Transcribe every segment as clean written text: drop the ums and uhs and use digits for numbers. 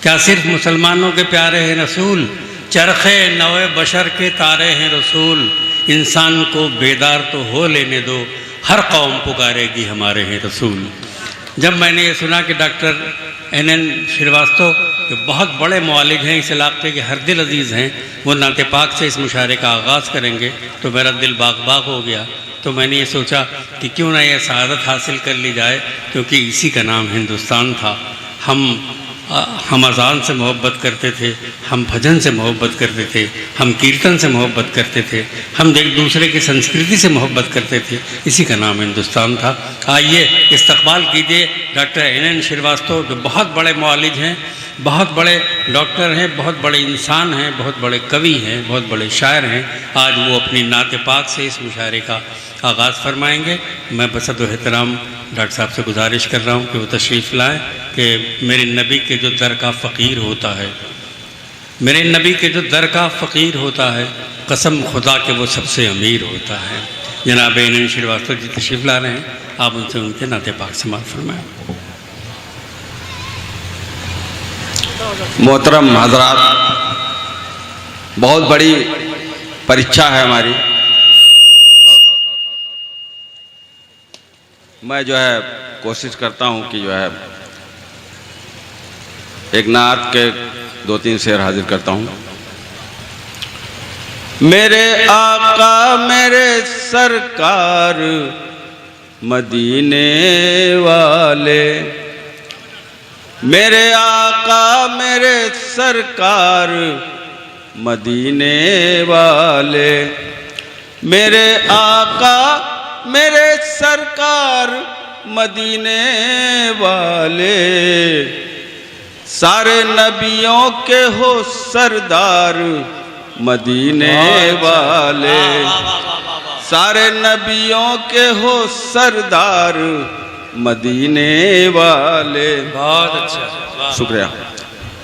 क्या सिर्फ मुसलमानों के प्यारे हैं रसूल, चरखे नवे बशर के तारे हैं रसूल। इंसान को बेदार तो हो लेने दो, हर कौम पुकारेगी हमारे हैं रसूल। जब मैंने ये सुना कि डॉक्टर NN श्रीवास्तव जो बहुत बड़े मौलिक हैं, इस इलाके के हर दिल अजीज़ हैं, वो नाते पाक से इस मुशायरे का आगाज़ करेंगे तो मेरा दिल बाग बाग हो गया। तो मैंने ये सोचा कि क्यों ना ये सआदत हासिल कर ली जाए, क्योंकि इसी का नाम हिंदुस्तान था। हम अज़ान से मोहब्बत करते थे, हम भजन से मोहब्बत करते थे, हम कीर्तन से मोहब्बत करते थे, हम एक दूसरे की संस्कृति से मोहब्बत करते थे। इसी का नाम हिंदुस्तान था। आइए इस्तकबाल कीजिए डॉक्टर NN श्रीवास्तव, जो बहुत बड़े मौलिद हैं, बहुत बड़े डॉक्टर हैं, बहुत बड़े इंसान हैं, बहुत बड़े कवि हैं, बहुत बड़े शायर हैं। आज वो अपनी नात पाक से इस मुशायरे का आगाज़ फरमाएंगे। मैं बसद एहतराम डॉक्टर साहब से गुजारिश कर रहा हूँ कि वो तशरीफ़ लाएँ कि मेरे नबी के जो दर का फ़कीर होता है, मेरे नबी के जो दर का फ़कीर होता है, कसम खुदा के वो सबसे अमीर होता है। जनाब NN श्रीवास्तव जी तशरीफ़ ला रहे हैं, आप उनसे उनके नाते पाक समाअत फरमाएँ। मोहतरम हजरात, बहुत बड़ी परीक्षा है हमारी। मैं जो है कोशिश करता हूँ कि जो है एक नात के 2-3 शेर हाजिर करता हूँ। मेरे आका मेरे सरकार मदीने वाले, मेरे आका मेरे सरकार मदीने वाले, मेरे आका मेरे सरकार मदीने वाले, सारे नबियों के हो सरदार मदीने वाले, सारे नबियों के हो सरदार मदीने वाले। बहुत अच्छा, शुक्रिया।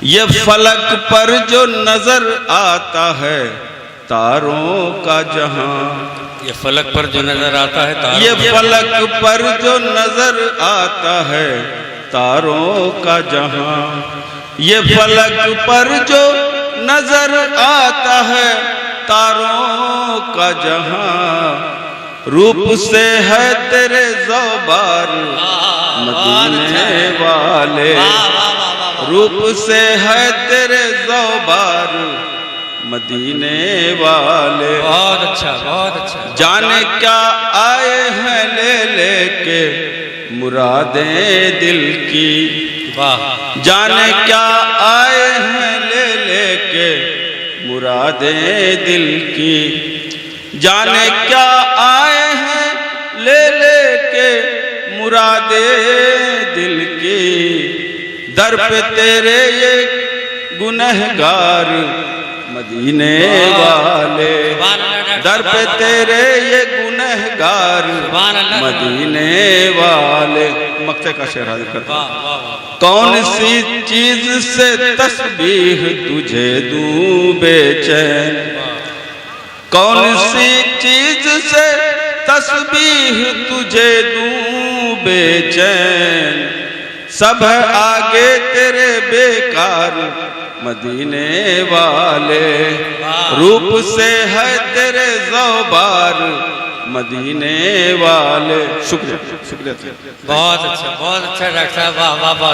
ये फलक पर जो नजर आता है तारों का जहां, ये फलक पर जो नज़र आता है तारों, ये फलक पर जो नजर आता है तारों का जहां, ये फलक पर जो नजर आता है तारों का जहां, रूप से है तेरे ज़ौबार मदीने वाले, रूप से है तेरे ज़ौबार मदीने वाले। बहुत अच्छा, बहुत अच्छा। जाने क्या आए हैं ले लेके मुरादें दिल की, वाह। जाने क्या आए हैं ले लेके मुरादें दिल की, जाने क्या आए हैं ले लेके मुरादें दिल की, दर पे तेरे ये गुनहगार मदीने वाले, दर पे तेरे ये गुनहगार मदीने वाले। मक्ते का शेर हाजिर करता हूं। कौन सी चीज से तस्बीह तुझे दूं बेचैन, कौन सी चीज से तस्बीह तुझे दूं बेचैन, सब है आगे तेरे बेकार मदीने वाले, रूप से है तेरे ज़ौबार मदीने वाले। शुक्रिया, शुक्रिया। बहुत अच्छा डॉक्टर साहब, वाह वाह।